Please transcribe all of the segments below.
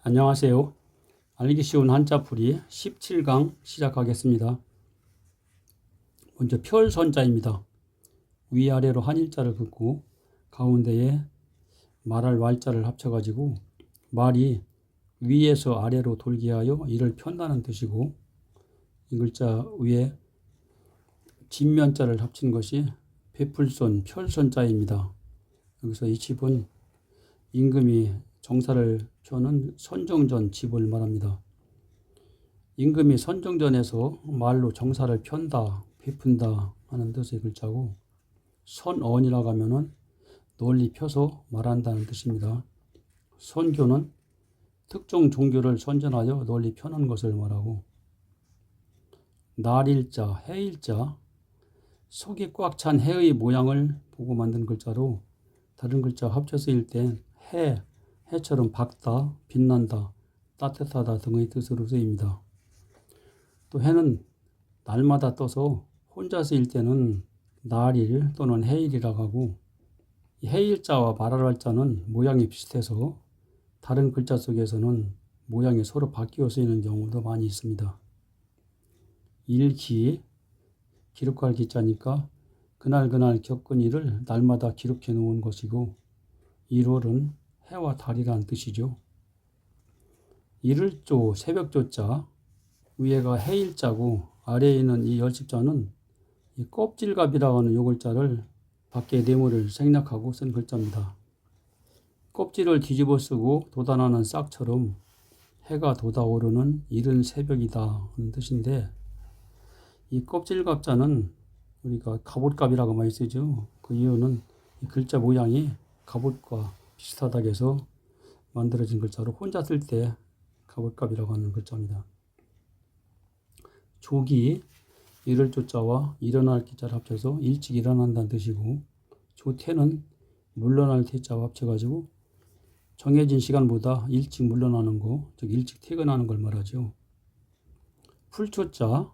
안녕하세요. 알기 쉬운 한자풀이 17강 시작하겠습니다. 먼저 펼선자입니다. 위아래로 한일자를 긋고 가운데에 말할 말자를 합쳐가지고 말이 위에서 아래로 돌게 하여 이를 편다는 뜻이고, 이 글자 위에 진면자를 합친 것이 베풀선 펼선자입니다. 여기서 이 집은 임금이 정사를 펴는 선정전 집을 말합니다. 임금이 선정전에서 말로 정사를 편다, 베푼다 하는 뜻의 글자고, 선언이라고 하면은 널리 펴서 말한다는 뜻입니다. 선교는 특정 종교를 선전하여 널리 펴는 것을 말하고, 날일자, 해일자, 속이 꽉 찬 해의 모양을 보고 만든 글자로 다른 글자 합쳐 쓰일 땐 해처럼 밝다, 빛난다, 따뜻하다 등의 뜻으로 쓰입니다. 또 해는 날마다 떠서 혼자 쓰일 때는 날일 또는 해일이라고 하고, 해일자와 말할자는 모양이 비슷해서 다른 글자 속에서는 모양이 서로 바뀌어 쓰이는 경우도 많이 있습니다. 일기, 기록할 기자니까 그날 겪은 일을 날마다 기록해 놓은 것이고, 일월은 해와 달이라는 뜻이죠. 일을조, 새벽조자, 위에가 해일자고 아래에 있는 이 열십자는 이 껍질갑이라고 하는 요 글자를 밖에 네모를 생략하고 쓴 글자입니다. 껍질을 뒤집어 쓰고 돋아나는 싹처럼 해가 돋아오르는 이른 새벽이다 하는 뜻인데, 이 껍질갑자는 우리가 갑옷갑이라고 많이 쓰죠. 그 이유는 이 글자 모양이 갑옷과 비슷하다고 해서 만들어진 글자로 혼자 쓸 때 갑옷갑이라고 하는 글자입니다. 조기, 일을 조자와 일어날 기자를 합쳐서 일찍 일어난다는 뜻이고, 조태는 물러날 태자와 합쳐가지고 정해진 시간보다 일찍 물러나는 거, 즉 일찍 퇴근하는 걸 말하죠. 풀초자,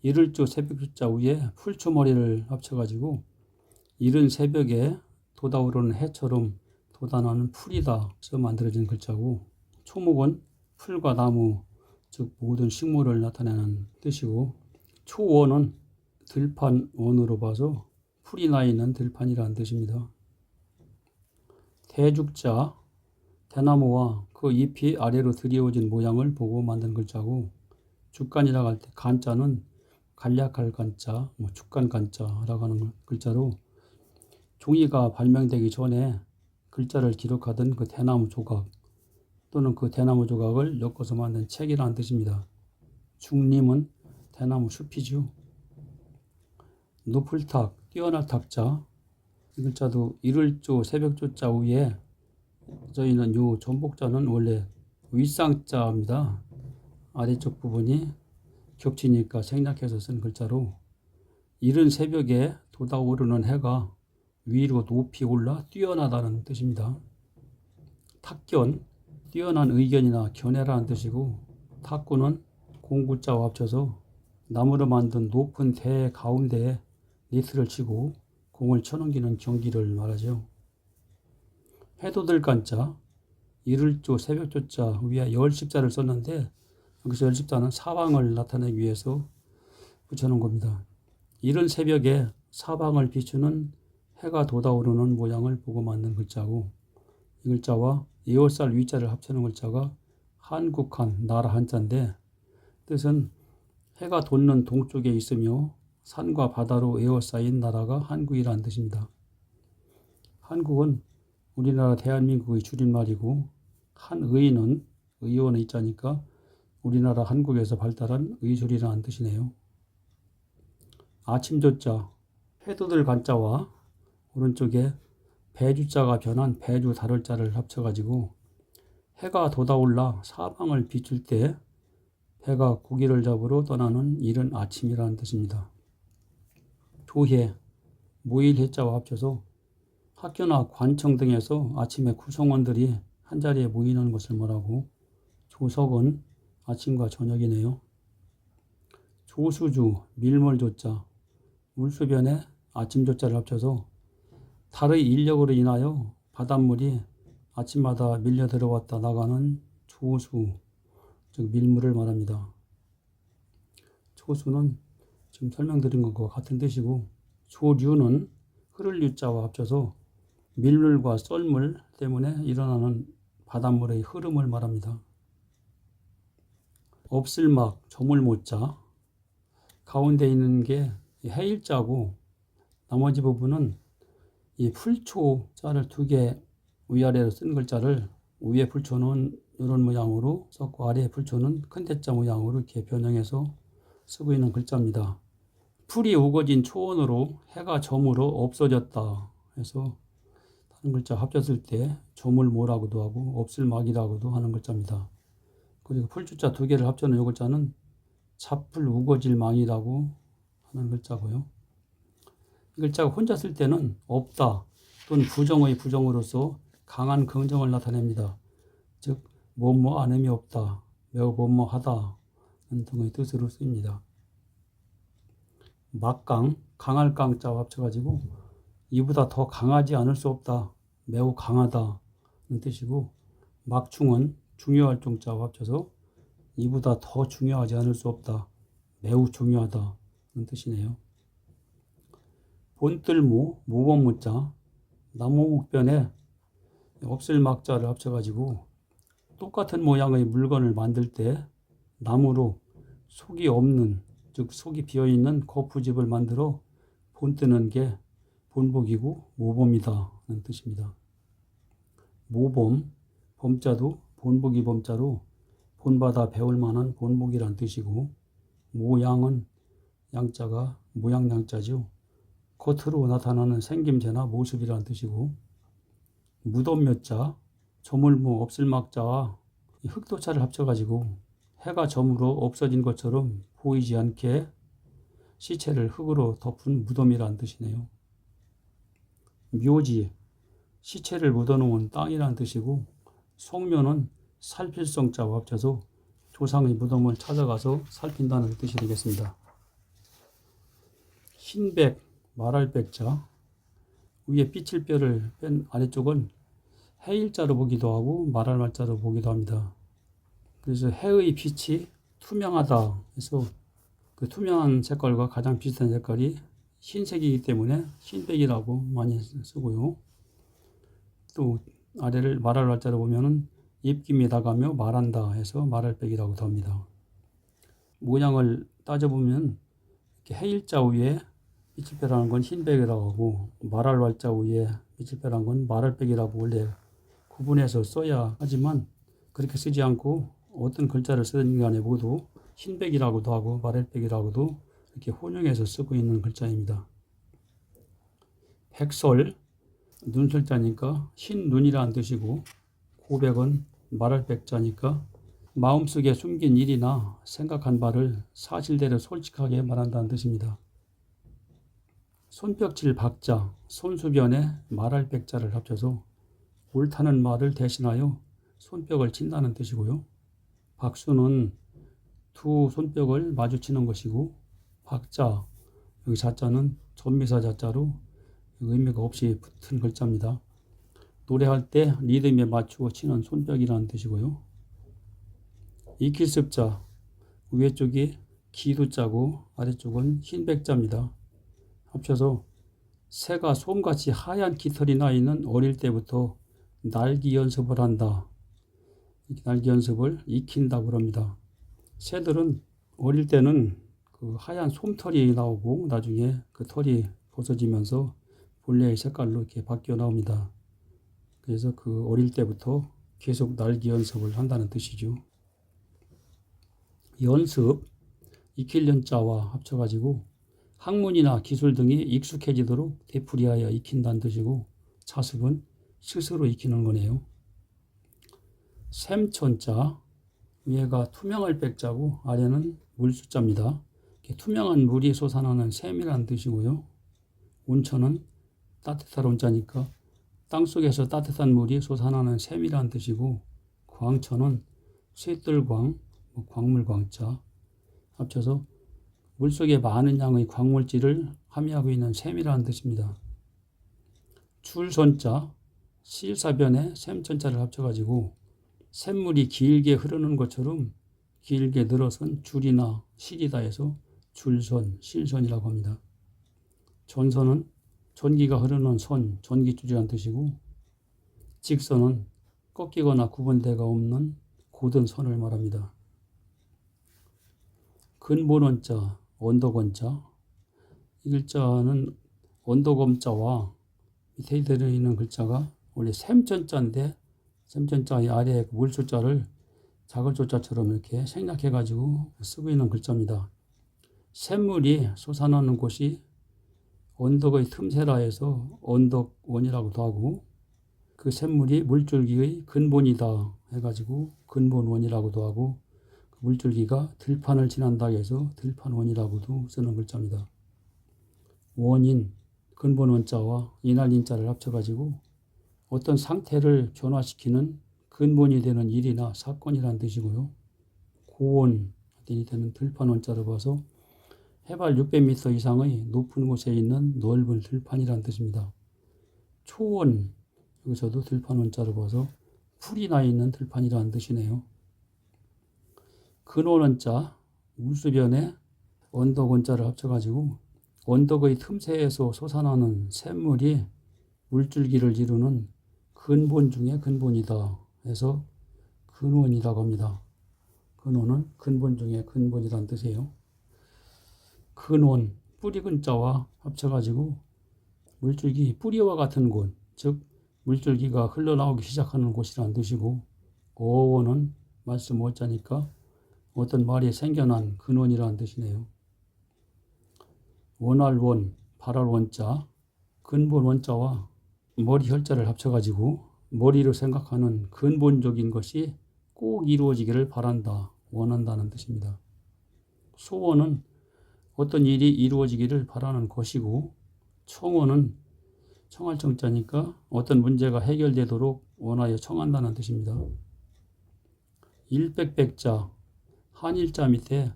이를조 새벽조자 위에 풀초머리를 합쳐가지고 이른 새벽에 돋아오르는 해처럼 돋아나는 풀이다 서 만들어진 글자고, 초목은 풀과 나무, 즉 모든 식물을 나타내는 뜻이고, 초원은 들판원으로 봐서 풀이 나 있는 들판이라는 뜻입니다. 대죽자, 대나무와 그 잎이 아래로 들이어진 모양을 보고 만든 글자고, 죽간이라고 할 때 간자는 간략할 간자, 죽간 간자라고 하는 글자로 종이가 발명되기 전에 글자를 기록하던 그 대나무 조각 또는 그 대나무 조각을 엮어서 만든 책이라는 뜻입니다. 중림은 대나무 숲이죠. 높을 탁, 뛰어날 탁자, 이 글자도 이를조 새벽조자 위에 저희는 요 전복자는 원래 윗상자입니다. 아래쪽 부분이 겹치니까 생략해서 쓴 글자로, 이른 새벽에 돋아오르는 해가 위로 높이 올라 뛰어나다는 뜻입니다. 탁견, 뛰어난 의견이나 견해라는 뜻이고, 탁구는 공구자와 합쳐서 나무로 만든 높은 대 가운데에 네트를 치고 공을 쳐넘기는 경기를 말하죠. 해돋을 간자, 이를조 새벽조자 위에 열십자를 썼는데, 여기서 열십자는 사방을 나타내기 위해서 붙여놓은 겁니다. 이른 새벽에 사방을 비추는 해가 돋아오르는 모양을 보고 만든 글자고, 이 글자와 에어쌀 위자를 합쳐놓은 글자가 한국한, 나라 한자인데, 뜻은 해가 돋는 동쪽에 있으며 산과 바다로 에워싸인 나라가 한국이라는 뜻입니다. 한국은 우리나라 대한민국의 줄임말이고, 한의는 의원의 자니까 우리나라 한국에서 발달한 의술이라는 뜻이네요. 아침조자, 해돋을 간자와 오른쪽에 배주자가 변한 배주 다룰자를 합쳐가지고 해가 돋아올라 사방을 비출 때 해가 고기를 잡으러 떠나는 이른 아침이라는 뜻입니다. 조해, 모일 해자와 합쳐서 학교나 관청 등에서 아침에 구성원들이 한자리에 모이는 것을 말하고, 조석은 아침과 저녁이네요. 조수주, 밀물조자, 물소변에 아침조자를 합쳐서 달의 인력으로 인하여 바닷물이 아침마다 밀려 들어왔다 나가는 조수, 즉 밀물을 말합니다. 조수는 지금 설명드린 것과 같은 뜻이고, 조류는 흐를 유자와 합쳐서 밀물과 썰물 때문에 일어나는 바닷물의 흐름을 말합니다. 없을막, 조물모자, 가운데 있는 게 해일자고 나머지 부분은 이 풀초자를 두 개 위아래로 쓴 글자를 위에 풀초는 이런 모양으로 썼고 아래 풀초는 큰 대자 모양으로 이렇게 변형해서 쓰고 있는 글자입니다. 풀이 우거진 초원으로 해가 저물어 없어졌다 해서 다른 글자 합쳤을 때 조물모라고도 하고 없을막이라고도 하는 글자입니다. 그리고 풀주자 두 개를 합쳐놓은 이 글자는 잡풀 우거질 망이라고 하는 글자고요. 이 글자가 혼자 쓸 때는 없다 또는 부정의 부정으로서 강한 긍정을 나타냅니다. 즉 뭐뭐 안음이 없다, 매우 뭐뭐하다 등의 뜻으로 쓰입니다. 막강, 강할 강자와 합쳐가지고 이보다 더 강하지 않을 수 없다, 매우 강하다는 뜻이고, 막중은 중요할 중자와 합쳐서 이보다 더 중요하지 않을 수 없다, 매우 중요하다는 뜻이네요. 본뜰모, 모범무자, 나무목변에 없을 막자를 합쳐가지고 똑같은 모양의 물건을 만들 때 나무로 속이 없는, 즉 속이 비어있는 거푸집을 만들어 본뜨는 게 본복이고 모범이다는 뜻입니다. 모범, 범자도 본복이 범자로 본받아 배울 만한 본복이란 뜻이고, 모양은 양자가 모양 양자죠. 겉으로 나타나는 생김새나 모습이란 뜻이고, 무덤 몇자, 조물무 없을막자와 흑도자를 합쳐가지고 해가 저물어 없어진 것처럼 보이지 않게 시체를 흙으로 덮은 무덤이란 뜻이네요. 묘지, 시체를 묻어놓은 땅이란 뜻이고, 속묘는 살필성자와 합쳐서 조상의 무덤을 찾아가서 살핀다는 뜻이 되겠습니다. 흰백, 말할 백자, 위에 삐칠 뼈를 뺀 아래쪽은 해일자로 보기도 하고 말할 말자로 보기도 합니다. 그래서 해의 빛이 투명하다 해서 그 투명한 색깔과 가장 비슷한 색깔이 흰색이기 때문에 흰백이라고 많이 쓰고요. 또 아래를 말할 말자로 보면은 입김이 나가며 말한다 해서 말할백이라고도 합니다. 모양을 따져보면 이렇게 해일자 위에 삐칠뼈라는 건 흰백이라고 하고 말할 말자 위에 삐칠뼈라는 건 말할백이라고 원래 구분해서 써야 하지만 그렇게 쓰지 않고 어떤 글자를 쓰든 간에 모두 흰백이라고도 하고 말할백이라고도 이렇게 혼용해서 쓰고 있는 글자입니다. 백설, 눈설자니까 흰 눈이라는 뜻이고, 고백은 말할 백자니까 마음속에 숨긴 일이나 생각한 바를 사실대로 솔직하게 말한다는 뜻입니다. 손뼉칠 박자, 손수변에 말할 백자를 합쳐서 옳다는 말을 대신하여 손뼉을 친다는 뜻이고요. 박수는 두 손뼉을 마주치는 것이고, 박자, 여기 자자는 전미사 자자로 의미가 없이 붙은 글자입니다. 노래할 때 리듬에 맞추어 치는 손뼉이라는 뜻이고요. 이킬습자, 위에 쪽이 기두자고 아래쪽은 흰백자입니다. 합쳐서 새가 솜같이 하얀 깃털이 나 있는 어릴 때부터 날기 연습을 한다. 날기 연습을 익힌다고 합니다. 새들은 어릴 때는 그 하얀 솜털이 나오고 나중에 그 털이 벗어지면서 본래의 색깔로 이렇게 바뀌어 나옵니다. 그래서 그 어릴 때부터 계속 날기 연습을 한다는 뜻이죠. 연습, 익힐 연자와 합쳐가지고 학문이나 기술 등이 익숙해지도록 되풀이하여 익힌다는 뜻이고, 자습은 스스로 익히는 거네요. 샘천자, 위에가 투명할 백자고 아래는 물수자입니다. 투명한 물이 솟아나는 샘이라는 뜻이고요. 온천은 따뜻한 온자니까 땅속에서 따뜻한 물이 솟아나는 샘이라는 뜻이고, 광천은 쇠뜰광, 광물광자 합쳐서 물속에 많은 양의 광물질을 함유하고 있는 샘이라는 뜻입니다. 출선자, 실사변에 샘천자를 합쳐가지고 샘물이 길게 흐르는 것처럼 길게 늘어선 줄이나 실이다 해서 줄선, 실선이라고 합니다. 전선은 전기가 흐르는 선, 전기줄이라는 뜻이고, 직선은 꺾이거나 구분대가 없는 고든 선을 말합니다. 근본원자, 언덕원자, 이 글자는 언덕엄자와 밑에 들어있는 글자가 원래 샘전자인데, 샘전자의 아래에 물술자를 작은 조자처럼 이렇게 생략해가지고 쓰고 있는 글자입니다. 샘물이 솟아나는 곳이 언덕의 틈새라 해서 언덕원이라고도 하고, 그 샘물이 물줄기의 근본이다 해가지고 근본원이라고도 하고, 그 물줄기가 들판을 지난다 해서 들판원이라고도 쓰는 글자입니다. 원인, 근본원자와 인할인자를 합쳐가지고 어떤 상태를 변화시키는 근본이 되는 일이나 사건이라는 뜻이고요. 고원, 이 되는 들판원자를 봐서 해발 600m 이상의 높은 곳에 있는 넓은 들판이라는 뜻입니다. 초원, 여기서도 들판원자를 봐서 풀이 나 있는 들판이라는 뜻이네요. 근원원자, 물수변에 언덕원자를 합쳐가지고 언덕의 틈새에서 솟아나는 샘물이 물줄기를 이루는 근본 중에 근본이다 해서 근원이라고 합니다. 근원은 근본 중에 근본이라는 뜻이에요. 근원, 뿌리 근자와 합쳐가지고 물줄기 뿌리와 같은 곳, 즉 물줄기가 흘러나오기 시작하는 곳이라는 뜻이고, 어원은 말씀 어자니까 어떤 말이 생겨난 근원이라는 뜻이네요. 원할원, 발할원자, 근본 원자와 머리 혈자를 합쳐가지고 머리로 생각하는 근본적인 것이 꼭 이루어지기를 바란다, 원한다는 뜻입니다. 소원은 어떤 일이 이루어지기를 바라는 것이고, 청원은 청할 청자니까 어떤 문제가 해결되도록 원하여 청한다는 뜻입니다. 일백백자, 한일자 밑에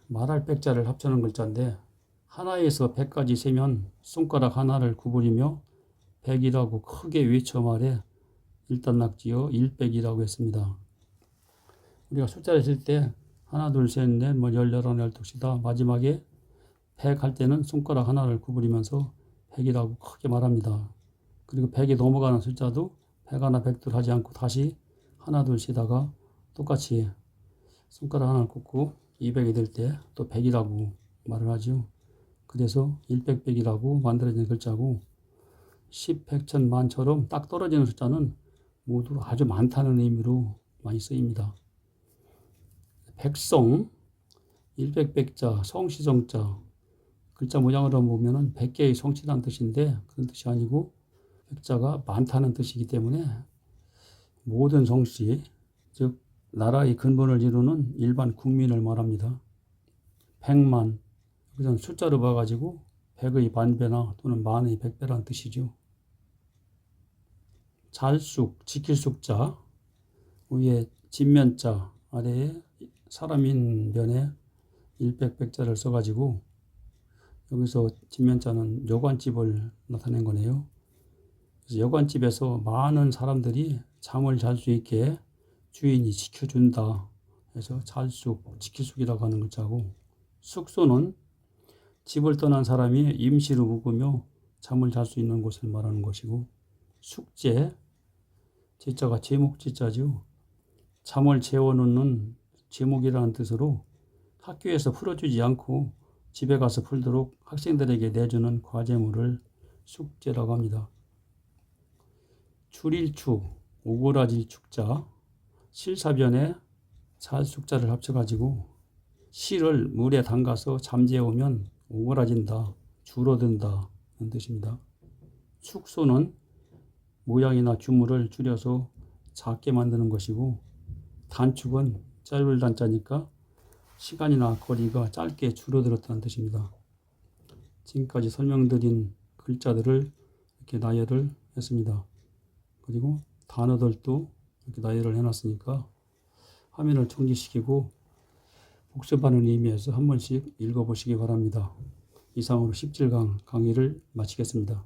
말할 백자를 합쳐놓은 글자인데, 하나에서 100까지 세면 손가락 하나를 구부리며 100이라고 크게 외쳐 말해 일단락지어 일백이라고 했습니다. 우리가 숫자를 쓸 때 하나, 둘, 셋, 넷, 뭐 10, 11, 12시다 마지막에 100 할 때는 손가락 하나를 구부리면서 100이라고 크게 말합니다. 그리고 100이 넘어가는 숫자도 100 하나, 100둘 하지 않고 다시 하나, 둘 쉬다가 똑같이 손가락 하나를 꽂고 200이 될 때 또 100이라고 말을 하죠. 그래서 일백백이라고 만들어진 글자고, 10, 100, 1000, 만처럼 딱 떨어지는 숫자는 모두 아주 많다는 의미로 많이 쓰입니다. 백성, 일백백자, 성시성자, 글자 모양으로 보면은 100개의 성씨라는 뜻인데 그런 뜻이 아니고 백자가 많다는 뜻이기 때문에 모든 성씨, 즉 나라의 근본을 이루는 일반 국민을 말합니다. 100만, 그냥 숫자로 봐가지고 100의 반배나 또는 만의 100배라는 뜻이죠. 잘숙, 지킬 숙자, 위에 진면자, 아래에 사람인 변에 일백백자를 써가지고 여기서 진면자는 여관집을 나타낸 거네요. 그래서 여관집에서 많은 사람들이 잠을 잘 수 있게 주인이 지켜준다 해서 잘숙, 지킬숙이라고 하는 글자고, 숙소는 집을 떠난 사람이 임시로 묵으며 잠을 잘 수 있는 곳을 말하는 것이고, 숙제, 제자가 제목제자죠. 잠을 재워놓는 제목이라는 뜻으로 학교에서 풀어주지 않고 집에 가서 풀도록 학생들에게 내주는 과제물을 숙제라고 합니다. 출일축, 오그라질 축자, 실사변에 살숙자를 합쳐가지고 실을 물에 담가서 잠재우면 오그라진다, 줄어든다 는 뜻입니다. 축소는 모양이나 규모를 줄여서 작게 만드는 것이고, 단축은 짧을 단자니까 시간이나 거리가 짧게 줄어들었다는 뜻입니다. 지금까지 설명드린 글자들을 이렇게 나열을 했습니다. 그리고 단어들도 이렇게 나열을 해놨으니까 화면을 정지시키고 복습하는 의미에서 한 번씩 읽어보시기 바랍니다. 이상으로 17강 강의를 마치겠습니다.